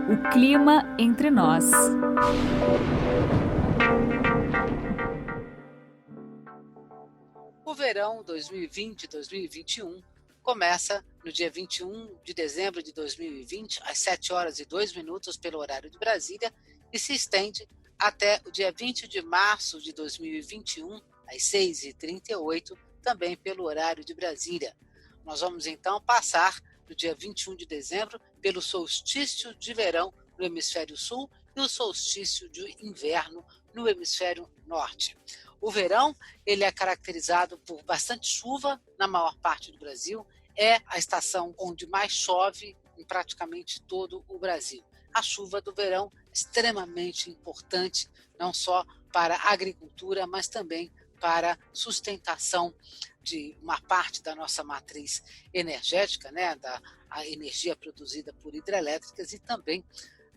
O clima entre nós. O verão 2020-2021 começa no dia 21 de dezembro de 2020, às 7 horas e 2 minutos pelo horário de Brasília, e se estende até o dia 20 de março de 2021, às 6h38, também pelo horário de Brasília. Nós vamos então passar no dia 21 de dezembro pelo solstício de verão no hemisfério sul e o solstício de inverno no hemisfério norte. O verão ele é caracterizado por bastante chuva na maior parte do Brasil, é a estação onde mais chove em praticamente todo o Brasil. A chuva do verão é extremamente importante, não só para a agricultura, mas também para a sustentação de uma parte da nossa matriz energética, né, da a energia produzida por hidrelétricas e também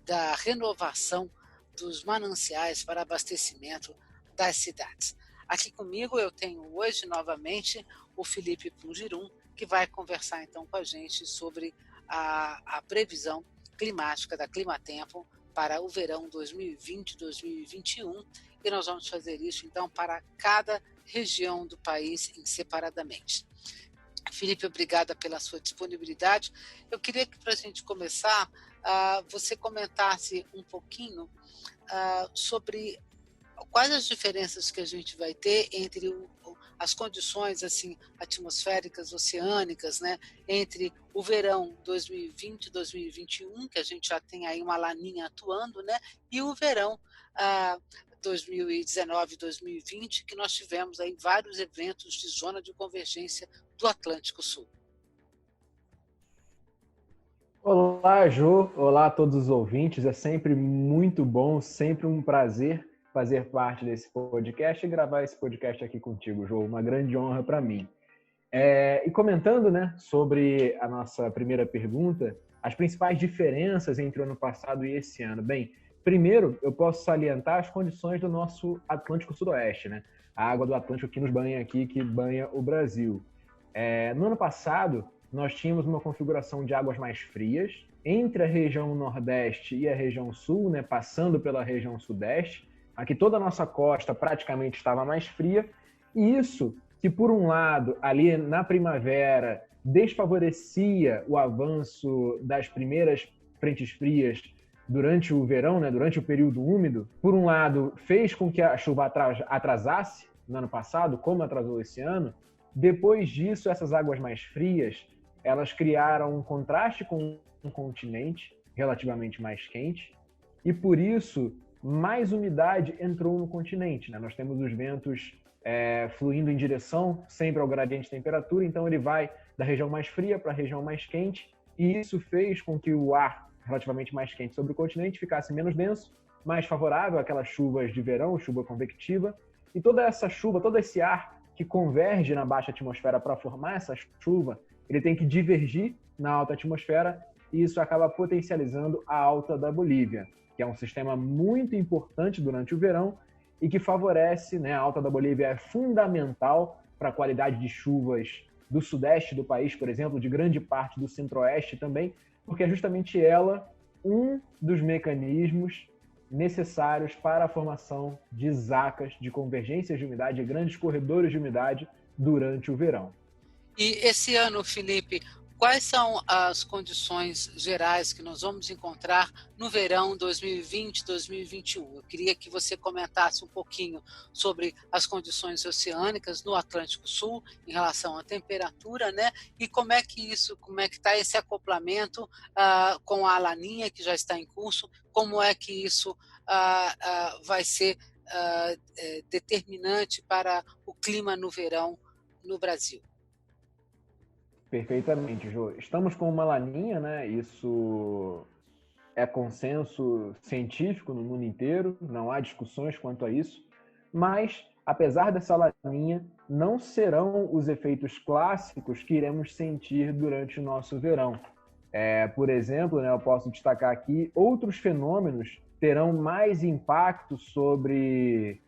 da renovação dos mananciais para abastecimento das cidades. Aqui comigo eu tenho hoje novamente o Felipe Pungirum, que vai conversar então com a gente sobre a previsão climática da Climatempo para o verão 2020-2021, e nós vamos fazer isso então para cada região do país separadamente. Felipe, obrigada pela sua disponibilidade. Eu queria que, para a gente começar, você comentasse um pouquinho sobre quais as diferenças que a gente vai ter entre as condições assim atmosféricas, oceânicas, né, entre o verão 2020-2021, que a gente já tem aí uma laninha atuando, né, e o verão 2019-2020, que nós tivemos aí vários eventos de zona de convergência do Atlântico Sul. Olá, Jô. Olá a todos os ouvintes. É sempre muito bom, sempre um prazer fazer parte desse podcast e gravar esse podcast aqui contigo, Jô. Uma grande honra para mim. E comentando, né, sobre a nossa primeira pergunta, as principais diferenças entre o ano passado e esse ano. Bem, primeiro, eu posso salientar as condições do nosso Atlântico Sudoeste, né? A água do Atlântico que nos banha aqui, que banha o Brasil. No ano passado, nós tínhamos uma configuração de águas mais frias entre a região Nordeste e a região Sul, né, passando pela região Sudeste. Aqui toda a nossa costa praticamente estava mais fria, e isso que, por um lado, ali na primavera, desfavorecia o avanço das primeiras frentes frias durante o verão, né, durante o período úmido, por um lado, fez com que a chuva atrasasse no ano passado, como atrasou esse ano. Depois disso, essas águas mais frias, elas criaram um contraste com um continente relativamente mais quente, e por isso mais umidade entrou no continente, né? Nós temos os ventos fluindo em direção sempre ao gradiente de temperatura, então ele vai da região mais fria para a região mais quente, e isso fez com que o ar relativamente mais quente sobre o continente ficasse menos denso, mais favorável àquelas chuvas de verão, chuva convectiva, e toda essa chuva, todo esse ar que converge na baixa atmosfera para formar essa chuva, ele tem que divergir na alta atmosfera, e isso acaba potencializando a alta da Bolívia, que é um sistema muito importante durante o verão e que favorece, né, a alta da Bolívia é fundamental para a qualidade de chuvas do sudeste do país, por exemplo, de grande parte do centro-oeste também, porque é justamente ela um dos mecanismos necessários para a formação de zacas, de convergências de umidade, de grandes corredores de umidade durante o verão. E esse ano, Felipe, quais são as condições gerais que nós vamos encontrar no verão 2020-2021? Eu queria que você comentasse um pouquinho sobre as condições oceânicas no Atlântico Sul em relação à temperatura, né? E como é que está esse acoplamento com a Laninha que já está em curso? Como é que isso vai ser determinante para o clima no verão no Brasil? Perfeitamente, Jô. Estamos com uma laninha, né? Isso é consenso científico no mundo inteiro, não há discussões quanto a isso, mas, apesar dessa laninha, não serão os efeitos clássicos que iremos sentir durante o nosso verão. Por exemplo, né, eu posso destacar aqui, outros fenômenos terão mais impacto sobre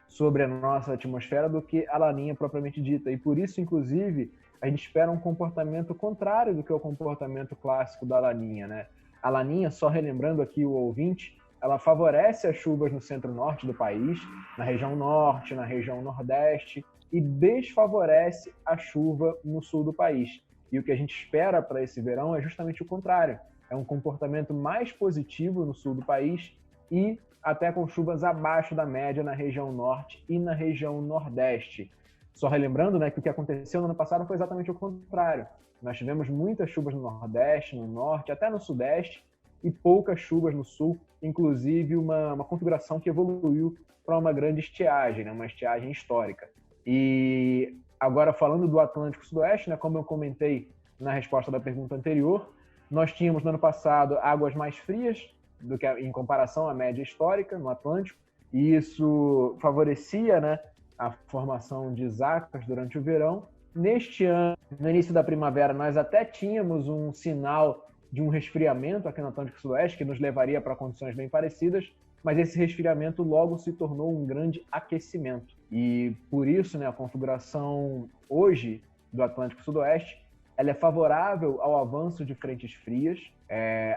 a nossa atmosfera do que a laninha propriamente dita, e por isso, inclusive, a gente espera um comportamento contrário do que é o comportamento clássico da laninha, né? A Laninha, só relembrando aqui o ouvinte, ela favorece as chuvas no centro-norte do país, na região norte, na região nordeste, e desfavorece a chuva no sul do país. E o que a gente espera para esse verão é justamente o contrário. É um comportamento mais positivo no sul do país e até com chuvas abaixo da média na região norte e na região nordeste. Só relembrando, né, que o que aconteceu no ano passado foi exatamente o contrário. Nós tivemos muitas chuvas no nordeste, no norte, até no sudeste, e poucas chuvas no sul, inclusive uma configuração que evoluiu para uma grande estiagem, né, uma estiagem histórica. E agora falando do Atlântico Sudoeste, né, como eu comentei na resposta da pergunta anterior, nós tínhamos no ano passado águas mais frias do que em comparação à média histórica no Atlântico, e isso favorecia, né, a formação de zacas durante o verão. Neste ano, no início da primavera, nós até tínhamos um sinal de um resfriamento aqui no Atlântico Sudoeste, que nos levaria para condições bem parecidas, mas esse resfriamento logo se tornou um grande aquecimento. E por isso, né, a configuração hoje do Atlântico Sudoeste, ela é favorável ao avanço de frentes frias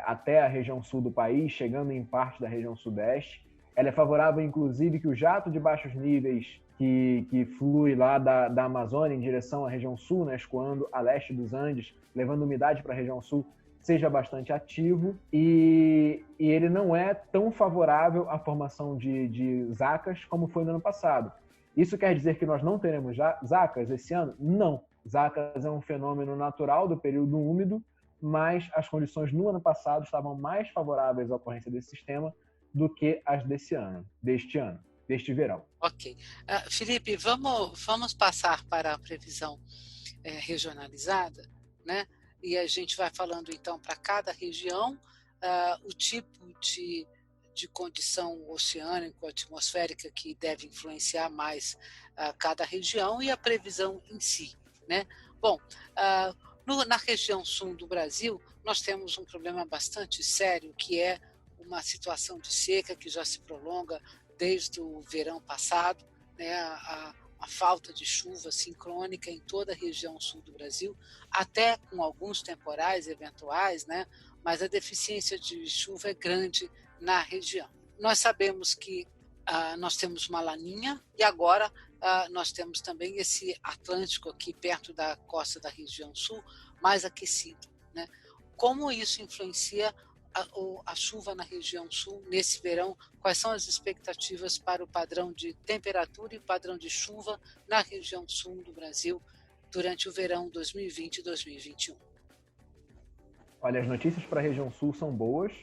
até a região sul do país, chegando em parte da região sudeste. Ela é favorável, inclusive, que o jato de baixos níveis que flui lá da Amazônia em direção à região sul, né, escoando a leste dos Andes, levando umidade para a região sul, seja bastante ativo, e ele não é tão favorável à formação de zacas como foi no ano passado. Isso quer dizer que nós não teremos zacas esse ano? Não. Zacas é um fenômeno natural do período úmido, mas as condições no ano passado estavam mais favoráveis à ocorrência desse sistema do que as deste verão. Ok. Felipe, vamos passar para a previsão regionalizada, né? E a gente vai falando, então, para cada região, o tipo de condição oceânico-atmosférica que deve influenciar mais cada região e a previsão em si, né? Bom, na região sul do Brasil, nós temos um problema bastante sério, que é uma situação de seca que já se prolonga desde o verão passado, né? A falta de chuva sincrônica em toda a região sul do Brasil, até com alguns temporais eventuais, né? Mas a deficiência de chuva é grande na região. Nós sabemos que nós temos uma laninha e agora nós temos também esse Atlântico aqui perto da costa da região sul, mais aquecido, né? Como isso influencia a chuva na região sul nesse verão? Quais são as expectativas para o padrão de temperatura e padrão de chuva na região sul do Brasil durante o verão 2020 e 2021? Olha, as notícias para a região sul são boas,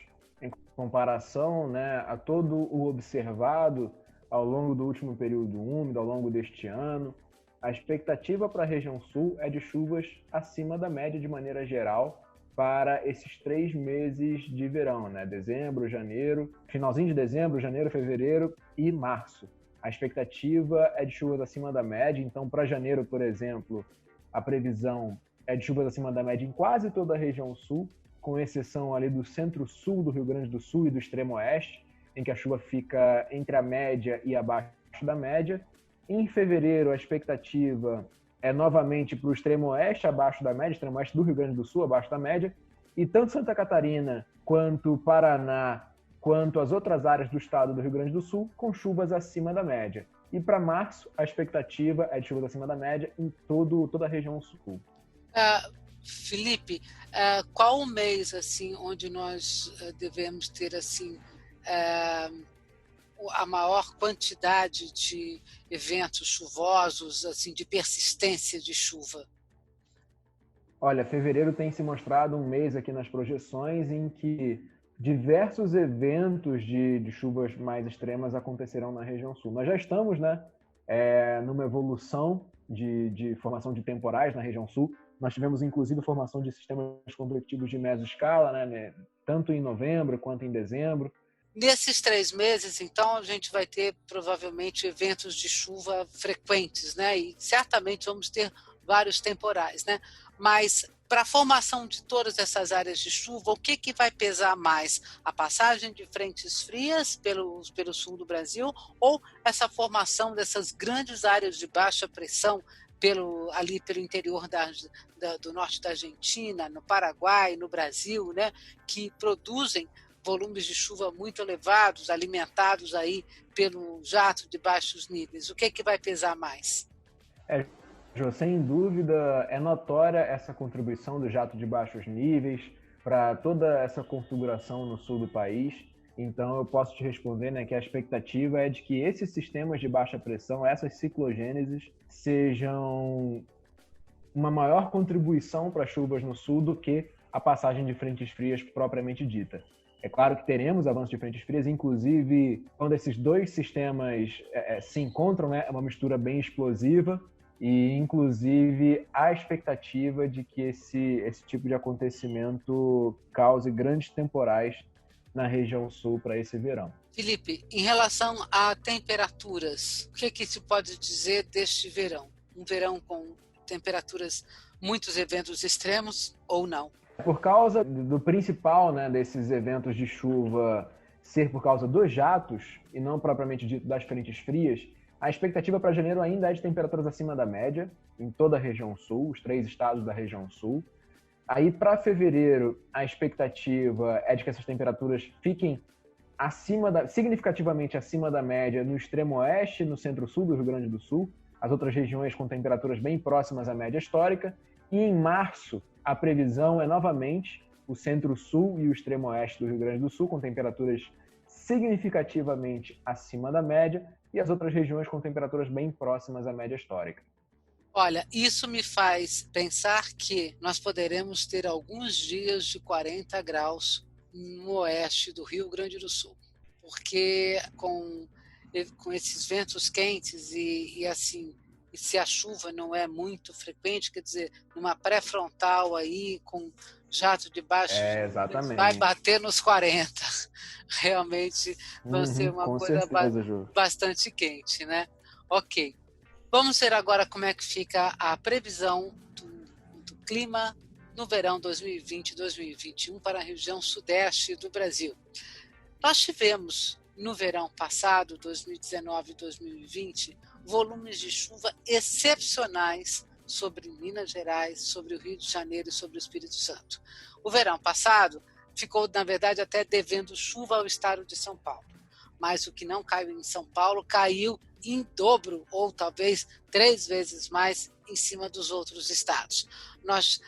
em comparação, né, a todo o observado ao longo do último período úmido, ao longo deste ano. A expectativa para a região sul é de chuvas acima da média de maneira geral, para esses 3 meses de verão, né? Dezembro, janeiro, finalzinho de dezembro, janeiro, fevereiro e março. A expectativa é de chuvas acima da média, então para janeiro, por exemplo, a previsão é de chuvas acima da média em quase toda a região sul, com exceção ali do centro-sul do Rio Grande do Sul e do extremo oeste, em que a chuva fica entre a média e abaixo da média. Em fevereiro, a expectativa é novamente para o extremo oeste, abaixo da média, extremo oeste do Rio Grande do Sul, abaixo da média, e tanto Santa Catarina, quanto Paraná, quanto as outras áreas do estado do Rio Grande do Sul, com chuvas acima da média. E para março, a expectativa é de chuvas acima da média em toda a região sul. Felipe, qual o mês assim, onde nós devemos ter assim, a maior quantidade de eventos chuvosos, assim, de persistência de chuva? Olha, fevereiro tem se mostrado um mês aqui nas projeções em que diversos eventos de chuvas mais extremas acontecerão na região sul. Nós já estamos, né, numa evolução de formação de temporais na região sul. Nós tivemos, inclusive, formação de sistemas convectivos de mesoscala, né, tanto em novembro quanto em dezembro. Nesses 3 meses, então, a gente vai ter provavelmente eventos de chuva frequentes, né? E certamente vamos ter vários temporais, né? Mas para a formação de todas essas áreas de chuva, o que vai pesar mais? A passagem de frentes frias pelo sul do Brasil ou essa formação dessas grandes áreas de baixa pressão ali pelo interior do norte da Argentina, no Paraguai, no Brasil, né, que produzem volumes de chuva muito elevados, alimentados aí pelo jato de baixos níveis. O que é que vai pesar mais? Jô, sem dúvida, é notória essa contribuição do jato de baixos níveis para toda essa configuração no sul do país. Então, eu posso te responder, né, que a expectativa é de que esses sistemas de baixa pressão, essas ciclogêneses, sejam uma maior contribuição para chuvas no sul do que a passagem de frentes frias propriamente dita. É claro que teremos avanço de frentes frias, inclusive quando esses dois sistemas se encontram, né, é uma mistura bem explosiva e, inclusive, há expectativa de que esse tipo de acontecimento cause grandes temporais na região sul para esse verão. Felipe, em relação a temperaturas, o que se pode dizer deste verão? Um verão com temperaturas, muitos eventos extremos ou não? Por causa do principal, né, desses eventos de chuva ser por causa dos jatos e não propriamente dito das frentes frias, a expectativa para janeiro ainda é de temperaturas acima da média em toda a região sul, os 3 estados da região sul. Aí, para fevereiro, a expectativa é de que essas temperaturas fiquem significativamente acima da média no extremo oeste e no centro-sul do Rio Grande do Sul, as outras regiões com temperaturas bem próximas à média histórica. E em março, a previsão é novamente o centro-sul e o extremo oeste do Rio Grande do Sul, com temperaturas significativamente acima da média, e as outras regiões com temperaturas bem próximas à média histórica. Olha, isso me faz pensar que nós poderemos ter alguns dias de 40 graus no oeste do Rio Grande do Sul, porque com esses ventos quentes e assim, e se a chuva não é muito frequente, quer dizer, numa pré-frontal aí com jato de baixo, vai bater nos 40. Realmente vai ser uma coisa bastante quente, né? Ok. Vamos ver agora como é que fica a previsão do clima no verão 2020-2021 para a região sudeste do Brasil. Nós tivemos no verão passado, 2019 e 2020, volumes de chuva excepcionais sobre Minas Gerais, sobre o Rio de Janeiro e sobre o Espírito Santo. O verão passado ficou, na verdade, até devendo chuva ao estado de São Paulo. Mas o que não caiu em São Paulo caiu em dobro ou talvez 3 vezes mais em cima dos outros estados. Nós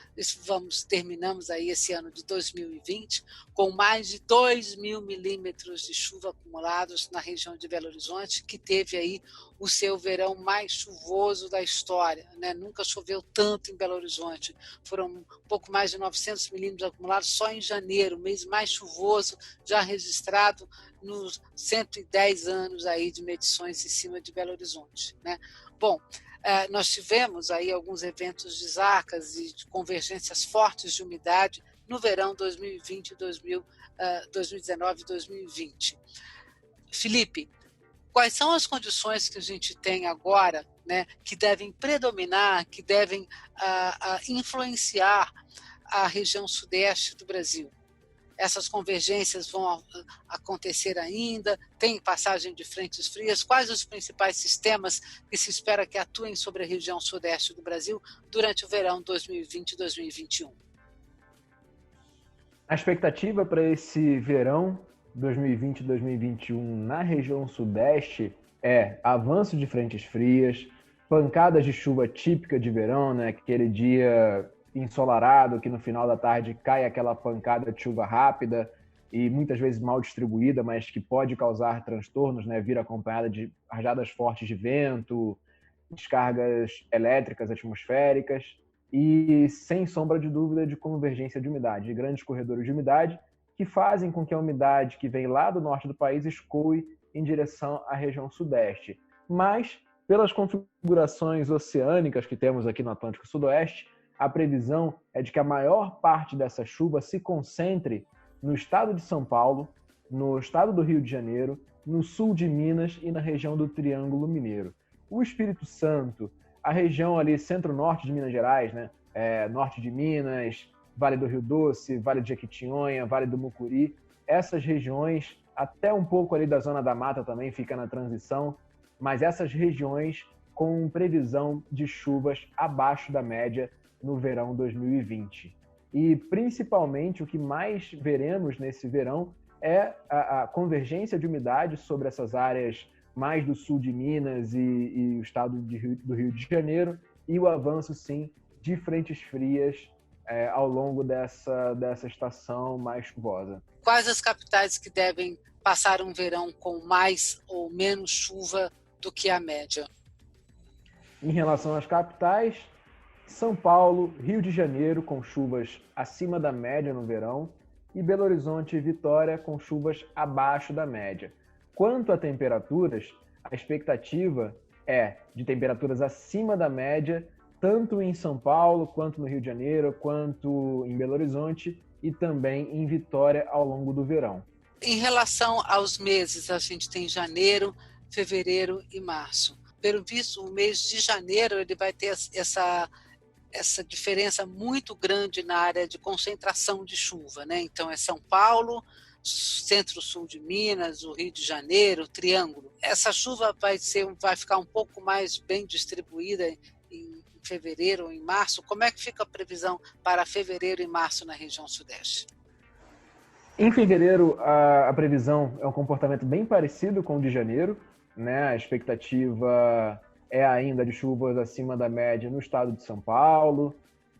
terminamos aí esse ano de 2020 com mais de 2.000 milímetros de chuva acumulados na região de Belo Horizonte, que teve aí o seu verão mais chuvoso da história, né? Nunca choveu tanto em Belo Horizonte. Foram um pouco mais de 900 milímetros acumulados só em janeiro, o mês mais chuvoso já registrado nos 110 anos aí de medições em cima de Belo Horizonte, né? Bom, nós tivemos aí alguns eventos de zacas e de convergências fortes de umidade no verão 2020, 2019 e 2020. Felipe, quais são as condições que a gente tem agora, né, que devem predominar, que devem influenciar a região sudeste do Brasil? Essas convergências vão acontecer ainda? Tem passagem de frentes frias? Quais os principais sistemas que se espera que atuem sobre a região sudeste do Brasil durante o verão 2020 e 2021? A expectativa para esse verão 2020 e 2021 na região sudeste é avanço de frentes frias, pancadas de chuva típica de verão, né? Aquele dia ensolarado, que no final da tarde cai aquela pancada de chuva rápida e muitas vezes mal distribuída, mas que pode causar transtornos, né? Vir acompanhada de rajadas fortes de vento, descargas elétricas atmosféricas e, sem sombra de dúvida, de convergência de umidade, de grandes corredores de umidade que fazem com que a umidade que vem lá do norte do país escoe em direção à região sudeste. Mas, pelas configurações oceânicas que temos aqui no Atlântico Sudoeste, a previsão é de que a maior parte dessa chuva se concentre no estado de São Paulo, no estado do Rio de Janeiro, no sul de Minas e na região do Triângulo Mineiro. O Espírito Santo, a região ali centro-norte de Minas Gerais, né? Norte de Minas, Vale do Rio Doce, Vale de Jequitinhonha, Vale do Mucuri, essas regiões, até um pouco ali da Zona da Mata também fica na transição, mas essas regiões com previsão de chuvas abaixo da média no verão 2020. E, principalmente, o que mais veremos nesse verão é a convergência de umidade sobre essas áreas mais do sul de Minas e o estado do Rio de Janeiro, e o avanço, sim, de frentes frias ao longo dessa estação mais chuvosa. Quais as capitais que devem passar um verão com mais ou menos chuva do que a média? Em relação às capitais, São Paulo, Rio de Janeiro, com chuvas acima da média no verão, e Belo Horizonte e Vitória, com chuvas abaixo da média. Quanto a temperaturas, a expectativa é de temperaturas acima da média, tanto em São Paulo, quanto no Rio de Janeiro, quanto em Belo Horizonte e também em Vitória ao longo do verão. Em relação aos meses, a gente tem janeiro, fevereiro e março. Pelo visto, o mês de janeiro ele vai ter essa diferença muito grande na área de concentração de chuva, né? Então é São Paulo, centro-sul de Minas, o Rio de Janeiro, Triângulo. Essa chuva vai ficar um pouco mais bem distribuída em fevereiro ou em março. Como é que fica a previsão para fevereiro e março na região sudeste? Em fevereiro, a previsão é um comportamento bem parecido com o de janeiro, né? A expectativa é ainda de chuvas acima da média no estado de São Paulo,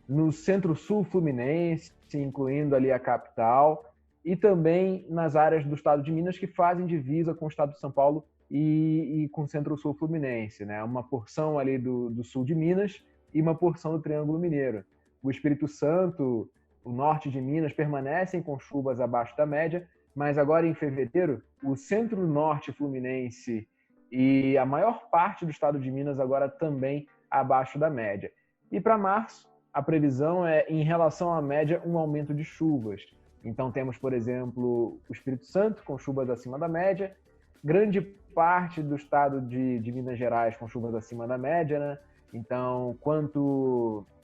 no centro-sul fluminense, incluindo ali a capital, e também nas áreas do estado de Minas que fazem divisa com o estado de São Paulo e com o centro-sul fluminense, né? Uma porção ali do sul de Minas e uma porção do Triângulo Mineiro. O Espírito Santo, o norte de Minas, permanecem com chuvas abaixo da média, mas agora em fevereiro, o centro-norte fluminense e a maior parte do estado de Minas agora também abaixo da média. E para março, a previsão é, em relação à média, um aumento de chuvas. Então temos, por exemplo, o Espírito Santo com chuvas acima da média, grande parte do estado de Minas Gerais com chuvas acima da média, né? Então,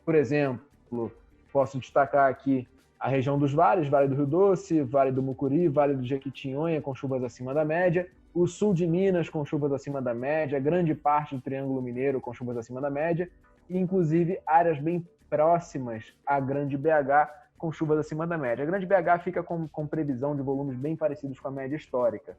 por exemplo, posso destacar aqui a região dos vales, Vale do Rio Doce, Vale do Mucuri, Vale do Jequitinhonha com chuvas acima da média, o sul de Minas com chuvas acima da média, grande parte do Triângulo Mineiro com chuvas acima da média, e inclusive áreas bem próximas à Grande BH com chuvas acima da média. A Grande BH fica com previsão de volumes bem parecidos com a média histórica.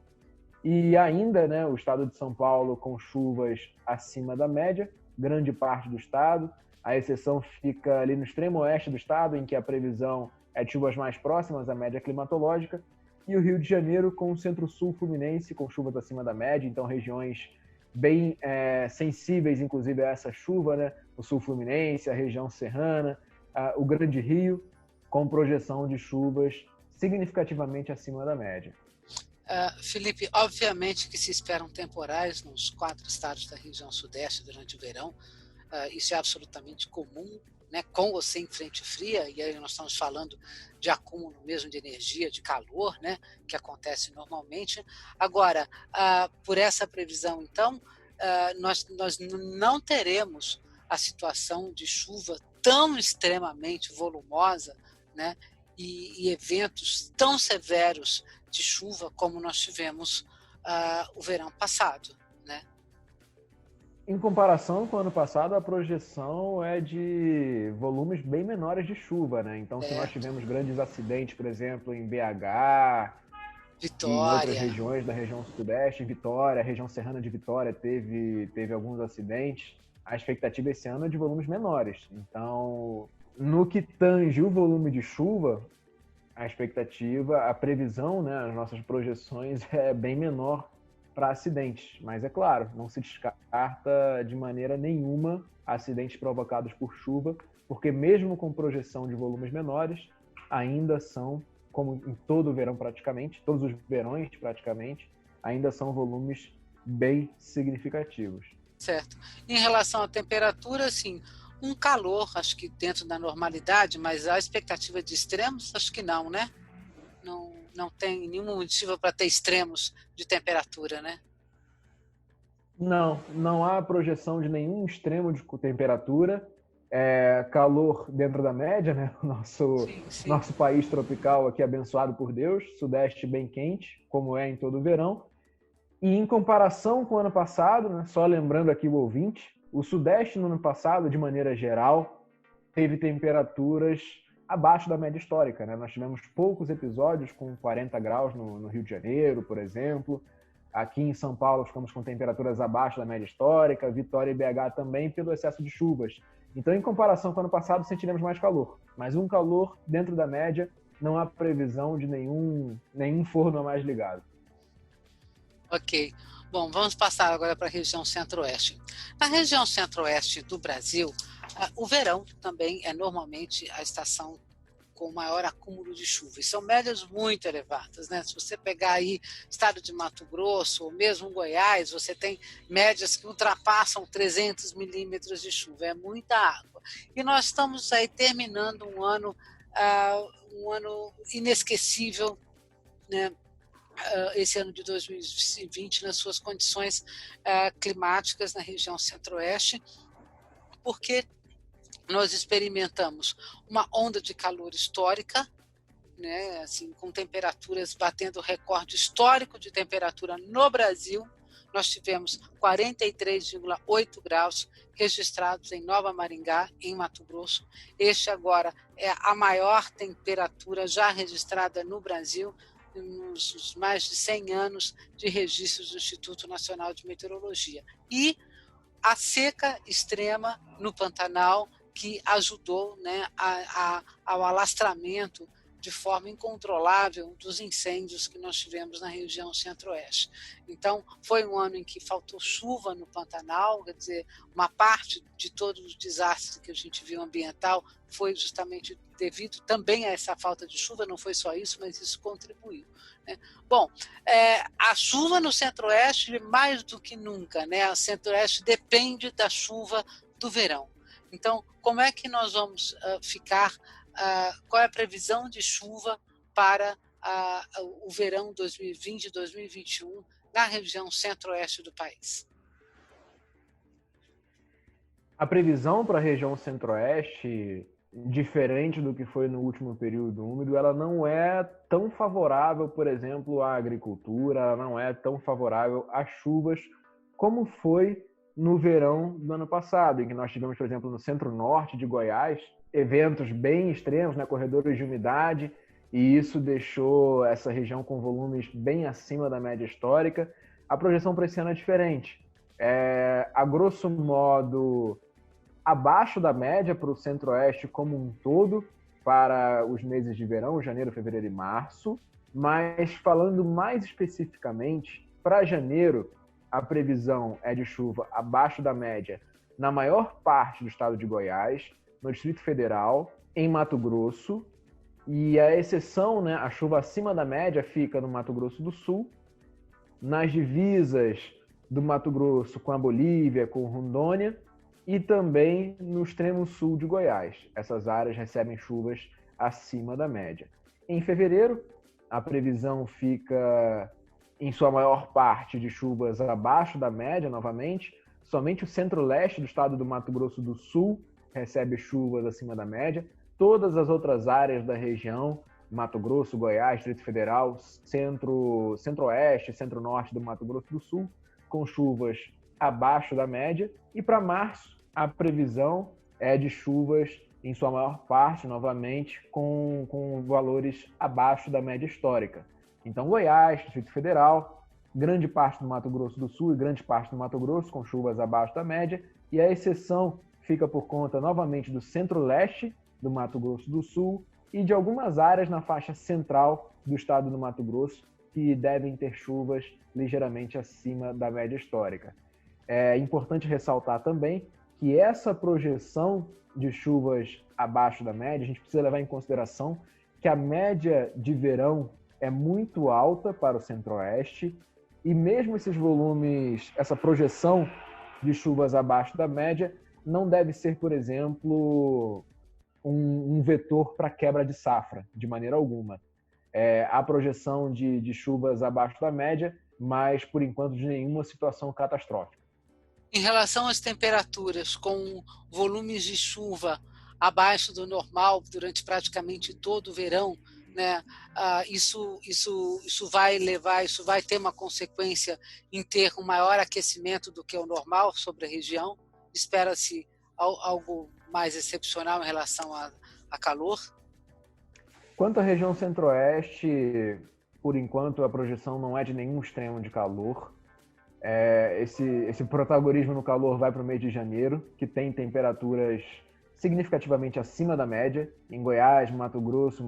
E ainda, né, o estado de São Paulo com chuvas acima da média, grande parte do estado. A exceção fica ali no extremo oeste do estado, em que a previsão é de chuvas mais próximas à média climatológica. E o Rio de Janeiro com o centro-sul fluminense com chuvas acima da média, então regiões bem sensíveis, inclusive, a essa chuva, né? O sul fluminense, a região serrana, o Grande Rio, com projeção de chuvas significativamente acima da média. Felipe, obviamente que se esperam temporais nos 4 estados da região sudeste durante o verão. Isso é absolutamente comum, né? Com ou sem frente fria, e aí nós estamos falando de acúmulo mesmo de energia, de calor, né? Que acontece normalmente. Agora, por essa previsão, então, nós não teremos a situação de chuva tão extremamente volumosa, né? E eventos tão severos de chuva como nós tivemos o verão passado, né? Em comparação com o ano passado, a projeção é de volumes bem menores de chuva, né? Então, se nós tivemos grandes acidentes, por exemplo, em BH, Vitória, em outras regiões da região sudeste, Vitória, a região serrana de Vitória teve alguns acidentes, a expectativa esse ano é de volumes menores. Então, no que tange o volume de chuva, a expectativa, a previsão, né, as nossas projeções é bem menor para acidentes. Mas é claro, não se descarta de maneira nenhuma acidentes provocados por chuva, porque mesmo com projeção de volumes menores, ainda são, como em todo o verão praticamente, todos os verões praticamente, ainda são volumes bem significativos. Certo. Em relação à temperatura, assim, um calor, acho que dentro da normalidade, mas a expectativa de extremos, acho que não, né? Não tem nenhum motivo para ter extremos de temperatura, né? Não há projeção de nenhum extremo de temperatura. Calor dentro da média, né? Nosso país tropical aqui abençoado por Deus, sudeste bem quente, como é em todo o verão. E em comparação com o ano passado, né? Só lembrando aqui o ouvinte, O Sudeste, no ano passado, de maneira geral, teve temperaturas abaixo da média histórica, né? Nós tivemos poucos episódios com 40 graus no Rio de Janeiro, por exemplo. Aqui em São Paulo ficamos com temperaturas abaixo da média histórica, Vitória e BH também pelo excesso de chuvas. Então, em comparação com o ano passado, sentiremos mais calor. Mas um calor dentro da média, não há previsão de nenhum forno a mais ligado. Ok. Bom, vamos passar agora para a região centro-oeste. Na região centro-oeste do Brasil, o verão também é normalmente a estação com maior acúmulo de chuva. E são médias muito elevadas, né? Se você pegar aí estado de Mato Grosso ou mesmo Goiás, você tem médias que ultrapassam 300 milímetros de chuva. É muita água. E nós estamos aí terminando um ano inesquecível, né? Esse ano de 2020 nas suas condições climáticas na região centro-oeste, porque nós experimentamos uma onda de calor histórica, né, assim, com temperaturas batendo recorde histórico de temperatura no Brasil. Nós tivemos 43,8 graus registrados em Nova Maringá, em Mato Grosso. Este agora é a maior temperatura já registrada no Brasil nos mais de 100 anos de registros do Instituto Nacional de Meteorologia. E a seca extrema no Pantanal, que ajudou, né, ao alastramento de forma incontrolável dos incêndios que nós tivemos na região centro-oeste. Então, foi um ano em que faltou chuva no Pantanal, quer dizer, uma parte de todo o desastre que a gente viu ambiental foi justamente devido também a essa falta de chuva, não foi só isso, mas isso contribuiu, né? Bom, a chuva no centro-oeste mais do que nunca, né? O centro-oeste depende da chuva do verão. Então, como é que nós vamos ficar? Qual é a previsão de chuva para o verão 2020 e 2021 na região centro-oeste do país? A previsão para a região centro-oeste, diferente do que foi no último período úmido, ela não é tão favorável, por exemplo, à agricultura, ela não é tão favorável às chuvas como foi no verão do ano passado, em que nós tivemos, por exemplo, no centro-norte de Goiás, eventos bem extremos, né, corredores de umidade, e isso deixou essa região com volumes bem acima da média histórica. A projeção para esse ano é diferente. A grosso modo, abaixo da média para o centro-oeste como um todo, para os meses de verão, janeiro, fevereiro e março, mas falando mais especificamente, para janeiro, a previsão é de chuva abaixo da média na maior parte do estado de Goiás, no Distrito Federal, em Mato Grosso, e a exceção, né, a chuva acima da média fica no Mato Grosso do Sul, nas divisas do Mato Grosso com a Bolívia, com Rondônia, e também no extremo sul de Goiás. Essas áreas recebem chuvas acima da média. Em fevereiro, a previsão fica, em sua maior parte, de chuvas abaixo da média, novamente. Somente o centro-leste do estado do Mato Grosso do Sul recebe chuvas acima da média. Todas as outras áreas da região, Mato Grosso, Goiás, Distrito Federal, centro-oeste, centro-norte do Mato Grosso do Sul, com chuvas abaixo da média. E para março, a previsão é de chuvas, em sua maior parte, novamente, com valores abaixo da média histórica. Então, Goiás, Distrito Federal, grande parte do Mato Grosso do Sul e grande parte do Mato Grosso com chuvas abaixo da média, e a exceção fica por conta, novamente, do centro-leste do Mato Grosso do Sul e de algumas áreas na faixa central do estado do Mato Grosso, que devem ter chuvas ligeiramente acima da média histórica. É importante ressaltar também que essa projeção de chuvas abaixo da média, a gente precisa levar em consideração que a média de verão é muito alta para o centro-oeste, e mesmo esses volumes, essa projeção de chuvas abaixo da média, não deve ser, por exemplo, um vetor para quebra de safra, de maneira alguma. Há projeção de chuvas abaixo da média, mas, por enquanto, de nenhuma situação catastrófica. Em relação às temperaturas, com volumes de chuva abaixo do normal durante praticamente todo o verão, né, isso vai ter uma consequência em ter um maior aquecimento do que o normal sobre a região? espera-se algo mais excepcional em relação a calor? Quanto à região centro-oeste, por enquanto a projeção não é de nenhum extremo de calor. Esse protagonismo no calor vai para o mês de janeiro, que tem temperaturas significativamente acima da média, em Goiás, Mato Grosso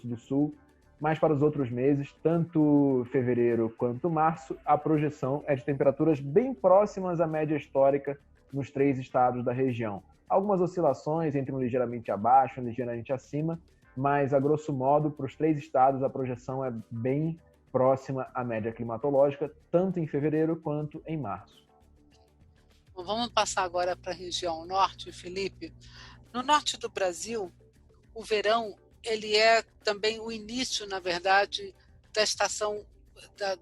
do Sul, mas para os outros meses, tanto fevereiro quanto março, a projeção é de temperaturas bem próximas à média histórica nos 3 estados da região. Algumas oscilações entre um ligeiramente abaixo e um ligeiramente acima, mas a grosso modo, para os 3 estados, a projeção é bem próxima à média climatológica, tanto em fevereiro quanto em março. Vamos passar agora para a região norte, Felipe. No norte do Brasil, o verão ele é também o início, na verdade, da estação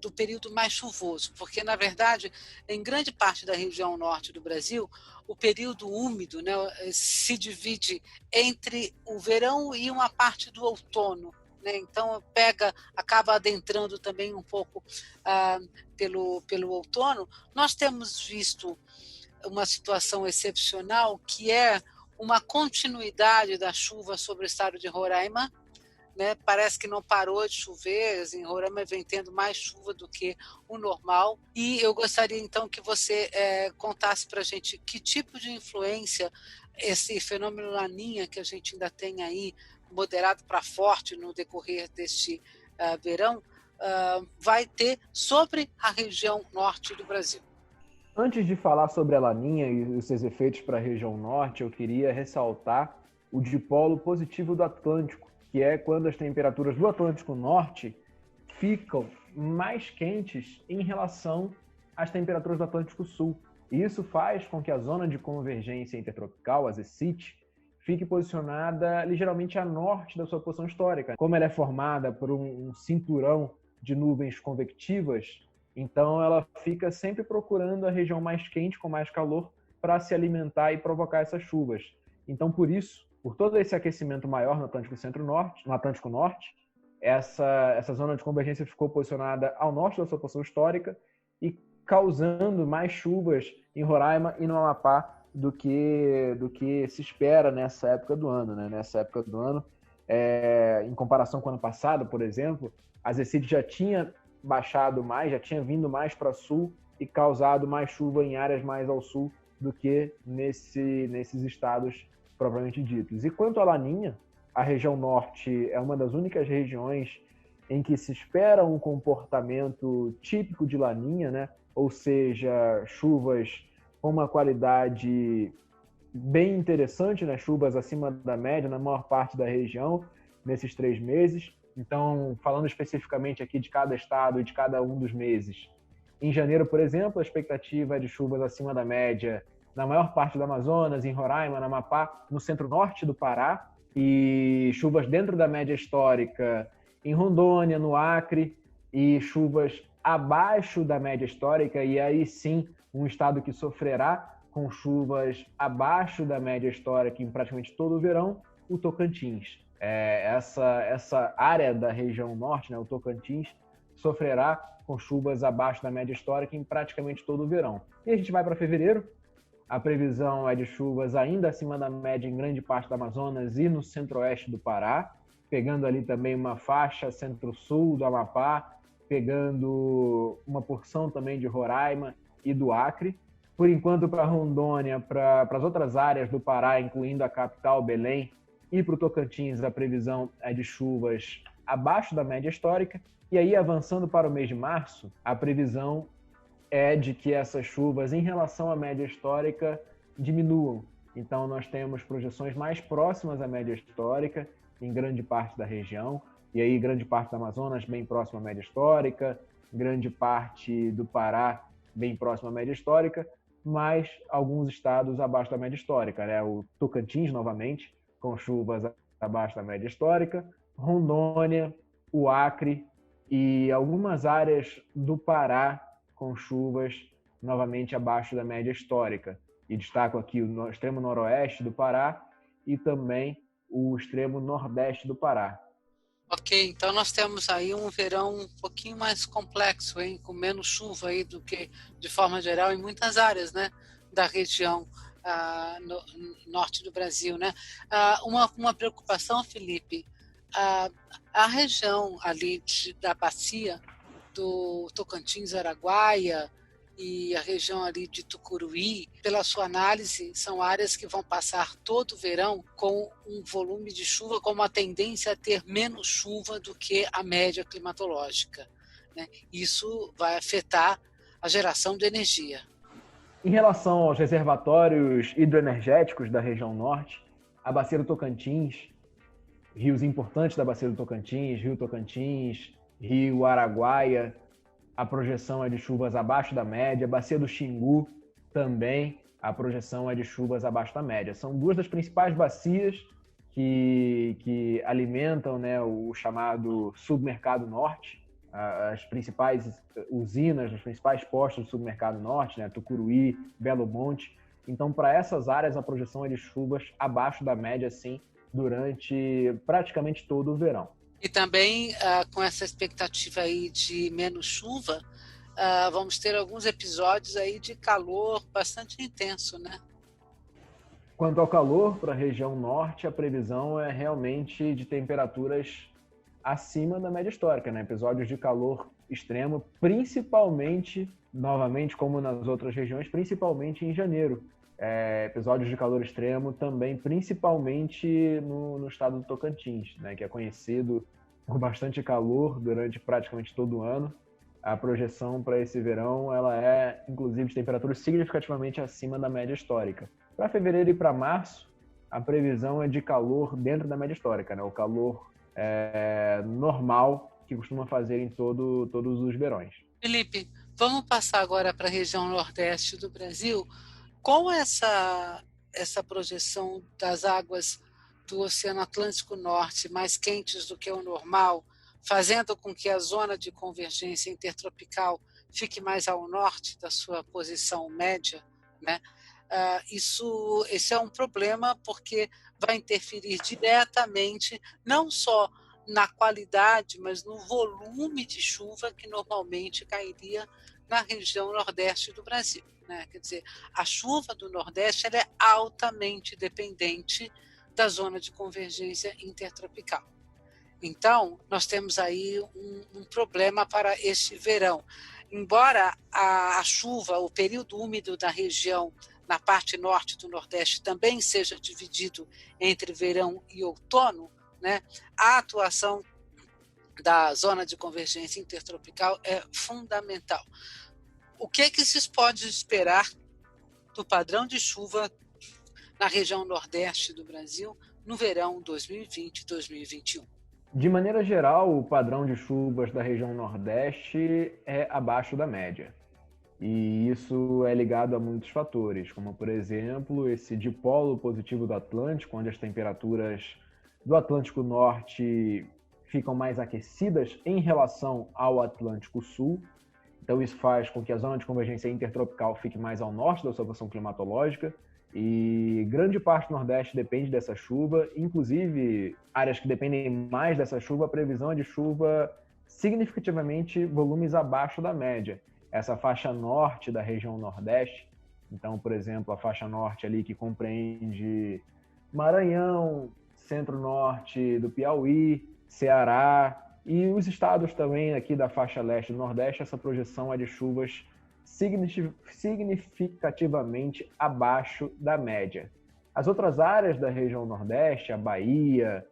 do período mais chuvoso, porque, na verdade, em grande parte da região norte do Brasil, o período úmido, né, se divide entre o verão e uma parte do outono. Então, acaba adentrando também um pouco pelo outono. Nós temos visto uma situação excepcional, que é uma continuidade da chuva sobre o estado de Roraima. Parece que não parou de chover, em Roraima vem tendo mais chuva do que o normal. E eu gostaria, então, que você contasse para a gente que tipo de influência esse fenômeno Laninha, que a gente ainda tem aí, moderado para forte no decorrer deste verão, vai ter sobre a região norte do Brasil. Antes de falar sobre a Laninha e os seus efeitos para a região norte, eu queria ressaltar o dipolo positivo do Atlântico, que é quando as temperaturas do Atlântico Norte ficam mais quentes em relação às temperaturas do Atlântico Sul. E isso faz com que a zona de convergência intertropical, a ZECIT, fique posicionada ligeiramente a norte da sua posição histórica. Como ela é formada por um cinturão de nuvens convectivas, então ela fica sempre procurando a região mais quente, com mais calor, para se alimentar e provocar essas chuvas. Então, por isso, por todo esse aquecimento maior no Atlântico Centro-Norte, no Atlântico Norte, essa zona de convergência ficou posicionada ao norte da sua posição histórica e causando mais chuvas em Roraima e no Amapá do que se espera nessa época do ano. Nessa época do ano, em comparação com o ano passado, por exemplo, a ZECIT já tinha baixado mais, já tinha vindo mais para sul e causado mais chuva em áreas mais ao sul do que nesses estados propriamente ditos. E quanto à Laninha, a região norte é uma das únicas regiões em que se espera um comportamento típico de Laninha, ou seja, chuvas com uma qualidade bem interessante, chuvas acima da média na maior parte da região nesses 3 meses. Então, falando especificamente aqui de cada estado e de cada um dos meses, em janeiro, por exemplo, a expectativa é de chuvas acima da média na maior parte do Amazonas, em Roraima, no Amapá, no centro-norte do Pará, e chuvas dentro da média histórica em Rondônia, no Acre, e chuvas abaixo da média histórica, e aí sim, um estado que sofrerá com chuvas abaixo da média histórica em praticamente todo o verão, o Tocantins. Essa área da região norte, o Tocantins, sofrerá com chuvas abaixo da média histórica em praticamente todo o verão. E a gente vai para fevereiro. A previsão é de chuvas ainda acima da média em grande parte do Amazonas e no centro-oeste do Pará, pegando ali também uma faixa centro-sul do Amapá, pegando uma porção também de Roraima e do Acre. Por enquanto, para Rondônia, para as outras áreas do Pará, incluindo a capital, Belém, e para o Tocantins, a previsão é de chuvas abaixo da média histórica. E aí, avançando para o mês de março, a previsão é de que essas chuvas, em relação à média histórica, diminuam. Então, nós temos projeções mais próximas à média histórica em grande parte da região, e aí grande parte do Amazonas bem próxima à média histórica, grande parte do Pará bem próxima à média histórica, mas alguns estados abaixo da média histórica, O Tocantins, novamente, com chuvas abaixo da média histórica, Rondônia, o Acre e algumas áreas do Pará com chuvas novamente abaixo da média histórica. E destaco aqui o extremo noroeste do Pará e também o extremo nordeste do Pará. Ok, então nós temos aí um verão um pouquinho mais complexo, com menos chuva aí do que, de forma geral, em muitas áreas, da região no norte do Brasil, né? Uma preocupação, Felipe, a região ali da bacia do Tocantins-Araguaia e a região ali de Tucuruí, pela sua análise, são áreas que vão passar todo o verão com um volume de chuva, com uma tendência a ter menos chuva do que a média climatológica, né? Isso vai afetar a geração de energia. Em relação aos reservatórios hidroenergéticos da região norte, a bacia do Tocantins, rios importantes da bacia do Tocantins, Rio Tocantins, Rio Araguaia, a projeção é de chuvas abaixo da média. Bacia do Xingu também, a projeção é de chuvas abaixo da média. São duas das principais bacias que alimentam, né, o chamado submercado norte, as principais usinas, os principais postos do submercado norte, né, Tucuruí, Belo Monte. Então, para essas áreas, a projeção é de chuvas abaixo da média, sim, durante praticamente todo o verão. E também, com essa expectativa aí de menos chuva, vamos ter alguns episódios aí de calor bastante intenso, né? Quanto ao calor, para a região norte, a previsão é realmente de temperaturas acima da média histórica, né? Episódios de calor extremo, principalmente, novamente, como nas outras regiões, principalmente em janeiro. Episódios de calor extremo também, principalmente no estado do Tocantins, né, que é conhecido por bastante calor durante praticamente todo o ano. A projeção para esse verão ela é, inclusive, de temperaturas significativamente acima da média histórica. Para fevereiro e para março, a previsão é de calor dentro da média histórica, né, o calor normal que costuma fazer em todos os verões. Felipe, vamos passar agora para a região nordeste do Brasil. Com essa projeção das águas do Oceano Atlântico Norte mais quentes do que o normal, fazendo com que a zona de convergência intertropical fique mais ao norte da sua posição média, né? Esse é um problema porque vai interferir diretamente não só na qualidade, mas no volume de chuva que normalmente cairia na região nordeste do Brasil, né? Quer dizer, a chuva do Nordeste ela é altamente dependente da zona de convergência intertropical. Então, nós temos aí um problema para este verão. Embora a chuva, o período úmido da região, na parte norte do Nordeste, também seja dividido entre verão e outono, né, a atuação da zona de convergência intertropical é fundamental. O que se pode esperar do padrão de chuva na região nordeste do Brasil no verão 2020-2021? De maneira geral, o padrão de chuvas da região nordeste é abaixo da média. E isso é ligado a muitos fatores, como, por exemplo, esse dipolo positivo do Atlântico, onde as temperaturas do Atlântico Norte ficam mais aquecidas em relação ao Atlântico Sul. Então, isso faz com que a zona de convergência intertropical fique mais ao norte da sua posição climatológica. E grande parte do Nordeste depende dessa chuva, inclusive áreas que dependem mais dessa chuva, a previsão é de chuva significativamente volumes abaixo da média. Essa faixa norte da região Nordeste, então, por exemplo, a faixa norte ali que compreende Maranhão, centro-norte do Piauí, Ceará e os estados também aqui da faixa leste do Nordeste, essa projeção é de chuvas significativamente abaixo da média. As outras áreas da região Nordeste, a Bahia,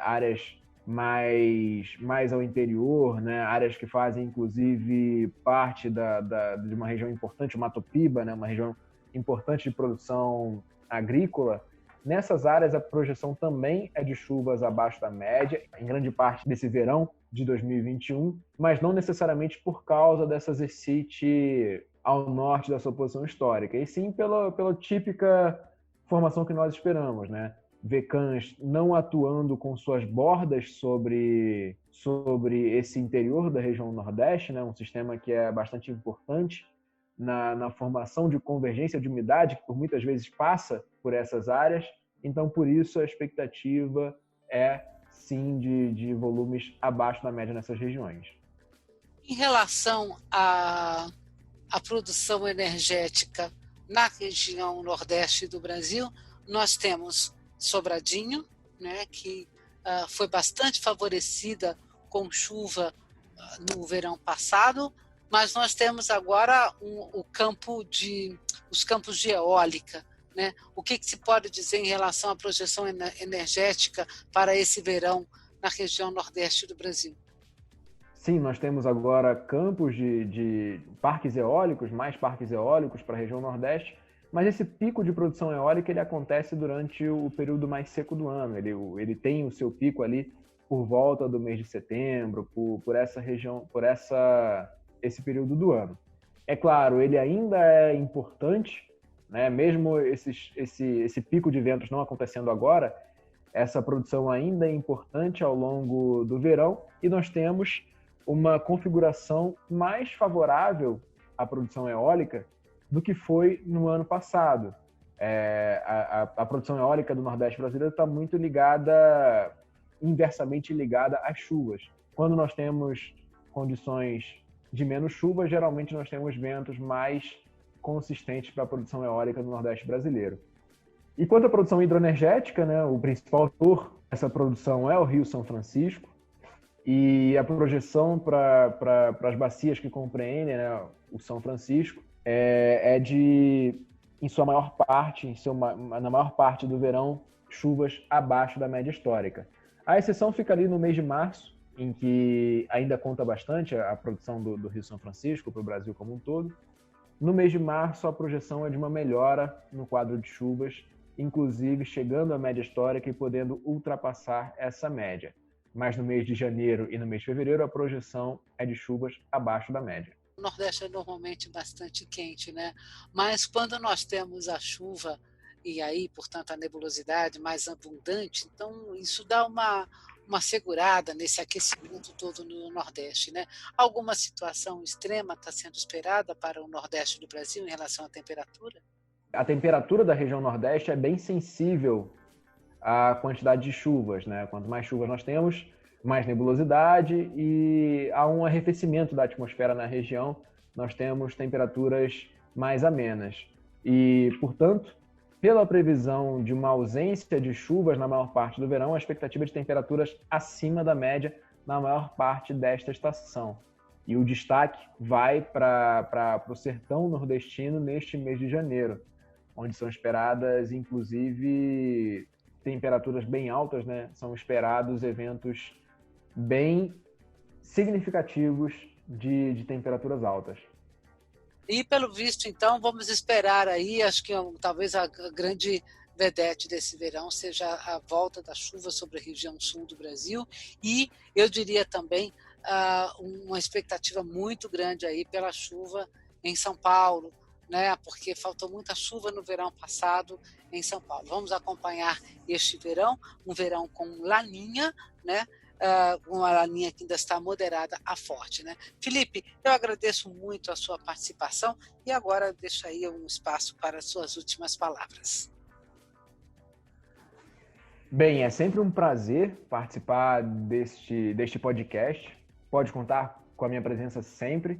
áreas mais ao interior, né, áreas que fazem inclusive parte de uma região importante, o Mato Piba, né, uma região importante de produção agrícola. Nessas áreas, a projeção também é de chuvas abaixo da média, em grande parte desse verão de 2021, mas não necessariamente por causa dessa exercite ao norte da sua posição histórica, e sim pela típica formação que nós esperamos, né? VECANs não atuando com suas bordas sobre esse interior da região Nordeste, né? Um sistema que é bastante importante na formação de convergência de umidade, que por muitas vezes passa por essas áreas. Então, por isso, a expectativa é, sim, de volumes abaixo da média nessas regiões. Em relação à produção energética Na região nordeste do Brasil, nós temos Sobradinho, né, que foi bastante favorecida com chuva no verão passado, mas nós temos agora os campos de eólica, né? O que se pode dizer em relação à projeção energética para esse verão na região nordeste do Brasil? Sim, nós temos agora campos de parques eólicos, mais parques eólicos para a região nordeste, mas esse pico de produção eólica ele acontece durante o período mais seco do ano. Ele tem o seu pico ali por volta do mês de setembro, por essa região, esse período do ano. É claro, ele ainda é importante, né? Mesmo esse pico de ventos não acontecendo agora, essa produção ainda é importante ao longo do verão e nós temos uma configuração mais favorável à produção eólica do que foi no ano passado. A produção eólica do Nordeste brasileiro está muito inversamente ligada às chuvas. Quando nós temos condições de menos chuva, geralmente nós temos ventos mais consistentes para a produção eólica do Nordeste brasileiro. E quanto à produção hidroenergética, né, o principal ator dessa produção é o Rio São Francisco, e a projeção para as bacias que compreendem, né, o São Francisco é de, em sua maior parte, na maior parte do verão, chuvas abaixo da média histórica. A exceção fica ali no mês de março, em que ainda conta bastante a produção do Rio São Francisco para o Brasil como um todo. No mês de março, a projeção é de uma melhora no quadro de chuvas, inclusive chegando à média histórica e podendo ultrapassar essa média. Mas no mês de janeiro e no mês de fevereiro, a projeção é de chuvas abaixo da média. O Nordeste é normalmente bastante quente, né? Mas quando nós temos a chuva e aí, portanto, a nebulosidade mais abundante, então isso dá uma segurada nesse aquecimento todo no Nordeste, né? Alguma situação extrema está sendo esperada para o Nordeste do Brasil em relação à temperatura? A temperatura da região Nordeste é bem sensível à quantidade de chuvas, né? Quanto mais chuvas nós temos, mais nebulosidade e há um arrefecimento da atmosfera na região, nós temos temperaturas mais amenas. E, portanto, pela previsão de uma ausência de chuvas na maior parte do verão, a expectativa de temperaturas acima da média na maior parte desta estação. E o destaque vai para o sertão nordestino neste mês de janeiro, onde são esperadas, inclusive, temperaturas bem altas, né? São esperados eventos bem significativos de temperaturas altas. E, pelo visto, então, vamos esperar aí, acho que talvez a grande vedete desse verão seja a volta da chuva sobre a região sul do Brasil e, eu diria também, uma expectativa muito grande aí pela chuva em São Paulo, né? Porque faltou muita chuva no verão passado em São Paulo. Vamos acompanhar este verão, um verão com laninha, né? Uma laninha que ainda está moderada a forte, né? Felipe, eu agradeço muito a sua participação e agora deixo aí um espaço para as suas últimas palavras. Bem, é sempre um prazer participar deste podcast. Pode contar com a minha presença sempre.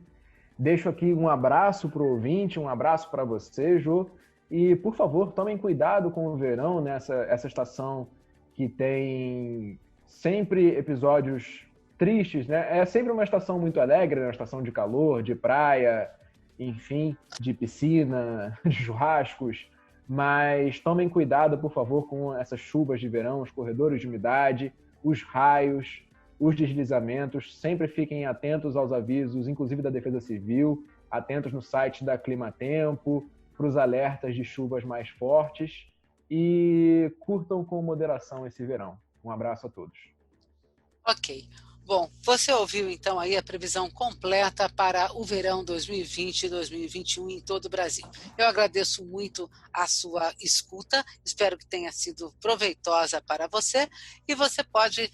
Deixo aqui um abraço para o ouvinte, um abraço para você, Jô. E, por favor, tomem cuidado com o verão, né? Essa estação que tem sempre episódios tristes, né? É sempre uma estação muito alegre, né? Uma estação de calor, de praia, enfim, de piscina, de churrascos. Mas tomem cuidado, por favor, com essas chuvas de verão, os corredores de umidade, os raios, os deslizamentos. Sempre fiquem atentos aos avisos, inclusive da Defesa Civil, atentos no site da Climatempo, para os alertas de chuvas mais fortes e curtam com moderação esse verão. Um abraço a todos. Ok. Bom, você ouviu então aí a previsão completa para o verão 2020 e 2021 em todo o Brasil. Eu agradeço muito a sua escuta, espero que tenha sido proveitosa para você e você pode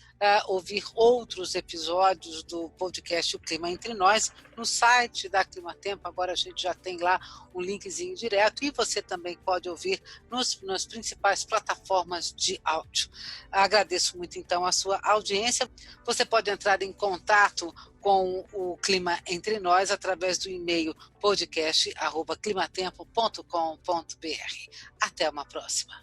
ouvir outros episódios do podcast O Clima Entre Nós no site da Climatempo. Agora a gente já tem lá um linkzinho direto e você também pode ouvir nas principais plataformas de áudio. Agradeço muito então a sua audiência. Você pode entrar em contato com o Clima Entre Nós através do e-mail podcast@climatempo.com.br. Até uma próxima.